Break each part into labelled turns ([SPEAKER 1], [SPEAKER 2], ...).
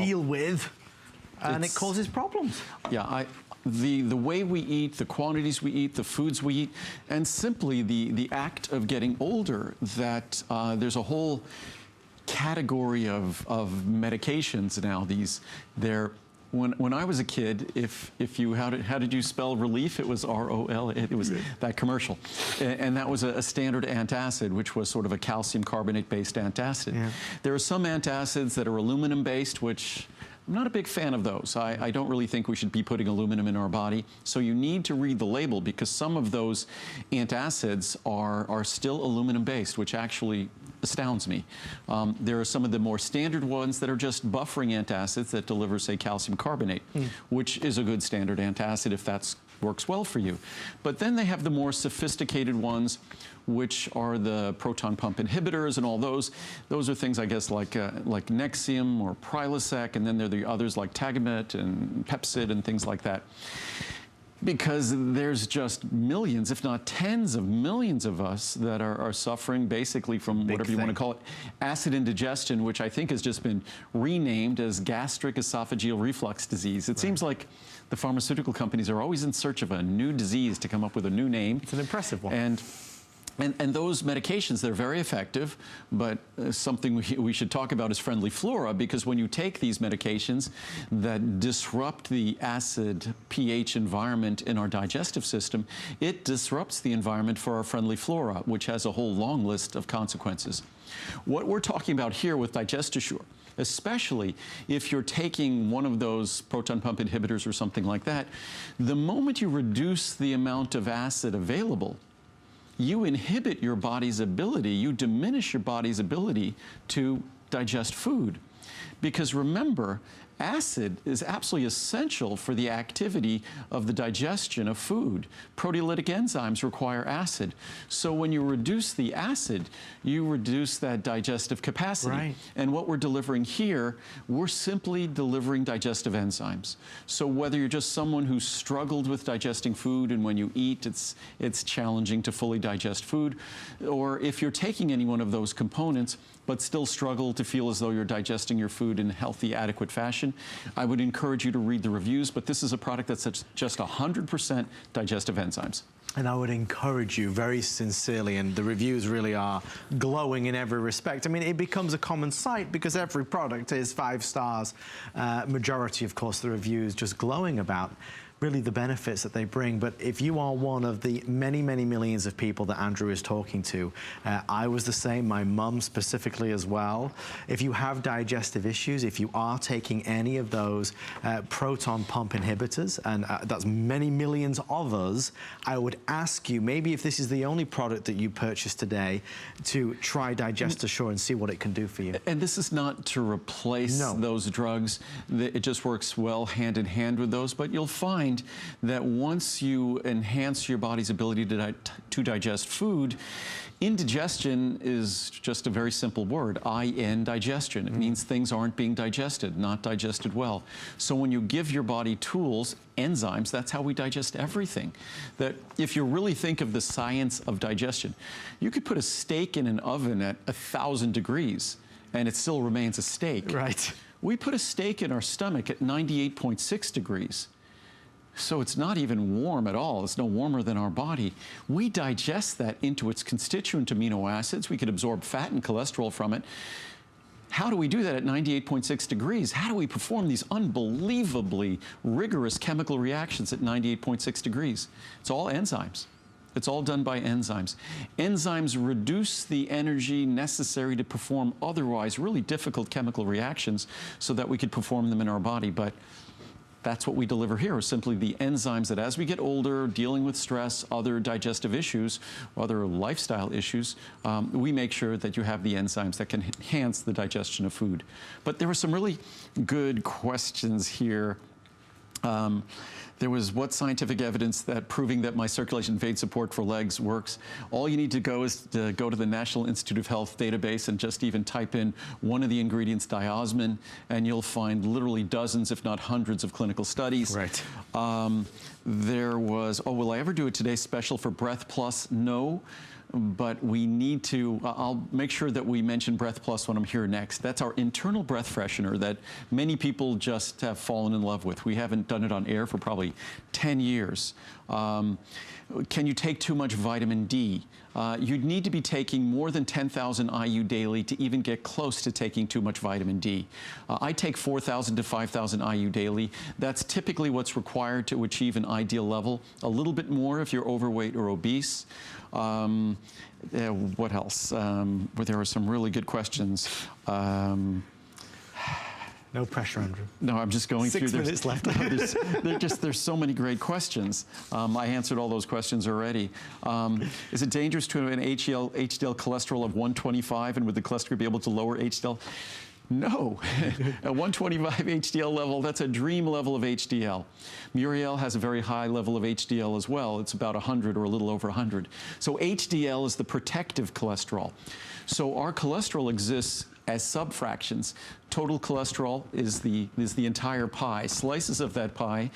[SPEAKER 1] deal with, and it causes problems.
[SPEAKER 2] Yeah, the way we eat, the quantities we eat, the foods we eat, and simply the act of getting older, that there's a whole category of medications now. When I was a kid, if you, how did you spell relief? It was R-O-L, it was that commercial. And that was a standard antacid, which was sort of a calcium carbonate-based antacid. Yeah. There are some antacids that are aluminum-based, which I'm not a big fan of those. I don't really think we should be putting aluminum in our body. So you need to read the label, because some of those antacids are still aluminum-based, which actually astounds me. There are some of the more standard ones that are just buffering antacids that deliver, say, calcium carbonate, which is a good standard antacid if that works well for you. But then they have the more sophisticated ones, which are the proton pump inhibitors and all those. Those are things, I guess, like Nexium or Prilosec, and then there are the others like Tagamet and Pepcid and things like that. Because there's just millions, if not tens of millions of us that are suffering basically from whatever you want to call it, acid indigestion, which I think has just been renamed as gastric esophageal reflux disease. It seems like the pharmaceutical companies are always in search of a new disease to come up with a new name.
[SPEAKER 1] It's an impressive one.
[SPEAKER 2] And those medications, they're very effective, but something we should talk about is friendly flora, because when you take these medications that disrupt the acid pH environment in our digestive system, it disrupts the environment for our friendly flora, which has a whole long list of consequences. What we're talking about here with Digest Assure, especially if you're taking one of those proton pump inhibitors or something like that, the moment you reduce the amount of acid available, you inhibit your body's ability, you diminish your body's ability to digest food. Because remember, acid is absolutely essential for the activity of the digestion of food. Proteolytic enzymes require acid. So when you reduce the acid, you reduce that digestive capacity. Right. And what we're delivering here, we're simply delivering digestive enzymes. So whether you're just someone who struggled with digesting food, and when you eat, it's challenging to fully digest food, or if you're taking any one of those components, but still struggle to feel as though you're digesting your food in a healthy, adequate fashion, I would encourage you to read the reviews, but this is a product that's just 100% digestive enzymes.
[SPEAKER 1] And I would encourage you very sincerely, and the reviews really are glowing in every respect. I mean, it becomes a common sight because every product is 5 stars. Majority, of course, the reviews just glowing about really the benefits that they bring. But if you are one of the many, many millions of people that Andrew is talking to, I was the same, my mum specifically as well. If you have digestive issues, if you are taking any of those proton pump inhibitors, and that's many millions of us, I would ask you, maybe if this is the only product that you purchase today, to try Digest Assure and see what it can do for you.
[SPEAKER 2] And this is not to replace those drugs. It just works well hand in hand with those, but you'll find that once you enhance your body's ability to digest food, indigestion is just a very simple word, indigestion. It means things aren't being digested, not digested well. So when you give your body tools, enzymes, that's how we digest everything. That if you really think of the science of digestion, you could put a steak in an oven at 1,000 degrees and it still remains a steak.
[SPEAKER 1] Right.
[SPEAKER 2] We put a steak in our stomach at 98.6 degrees. So it's not even warm at all. It's no warmer than our body. We digest that into its constituent amino acids. We could absorb fat and cholesterol from it. How do we do that at 98.6 degrees? How do we perform these unbelievably rigorous chemical reactions at 98.6 degrees? It's all enzymes. It's all done by enzymes. Enzymes reduce the energy necessary to perform otherwise really difficult chemical reactions so that we could perform them in our body. But that's what we deliver here, is simply the enzymes that as we get older, dealing with stress, other digestive issues, other lifestyle issues, we make sure that you have the enzymes that can enhance the digestion of food. But there were some really good questions here. There was, what scientific evidence that proving that my circulation vein support for legs works? All you need to go is to go to the National Institute of Health database and just even type in one of the ingredients, diosmin, and you'll find literally dozens, if not hundreds, of clinical studies.
[SPEAKER 1] Right.
[SPEAKER 2] There was, oh, will I ever do a Today Special for Breath Plus? No. but we need to, I'll make sure that we mention Breath Plus when I'm here next. That's our internal breath freshener that many people just have fallen in love with. We haven't done it on air for probably 10 years. Can you take too much vitamin D? You'd need to be taking more than 10,000 IU daily to even get close to taking too much vitamin D. I take 4,000 to 5,000 IU daily. That's typically what's required to achieve an ideal level. A little bit more if you're overweight or obese. What else? There are some really good questions.
[SPEAKER 1] No pressure, Andrew.
[SPEAKER 2] No, I'm just going through.
[SPEAKER 1] 6 minutes left.
[SPEAKER 2] There's so many great questions. I answered all those questions already. Is it dangerous to have an HDL cholesterol of 125, and would the cholesterol be able to lower HDL? No. A 125 HDL level, that's a dream level of HDL. Muriel has a very high level of HDL as well. It's about 100 or a little over 100. So HDL is the protective cholesterol. So our cholesterol exists as subfractions. Total cholesterol is the entire pie, slices of that pie.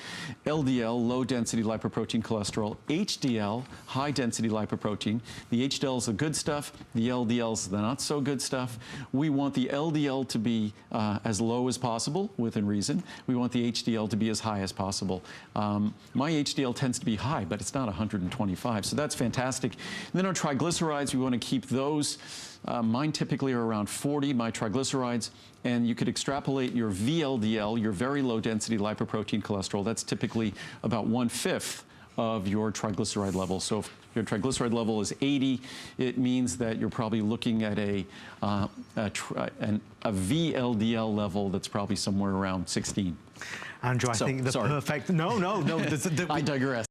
[SPEAKER 2] LDL, low-density lipoprotein cholesterol. HDL, high-density lipoprotein. The HDL is the good stuff. The LDL is the not-so-good stuff. We want the LDL to be as low as possible, within reason. We want the HDL to be as high as possible. My HDL tends to be high, but it's not 125, so that's fantastic. And then our triglycerides, we want to keep those. Mine typically are around 40, my triglycerides, and you could extrapolate your VLDL, your very low density lipoprotein cholesterol. That's typically about 1/5 of your triglyceride level. So if your triglyceride level is 80, it means that you're probably looking at a VLDL level that's probably somewhere around 16.
[SPEAKER 1] Andrew, I think the perfect... No.
[SPEAKER 2] I digress.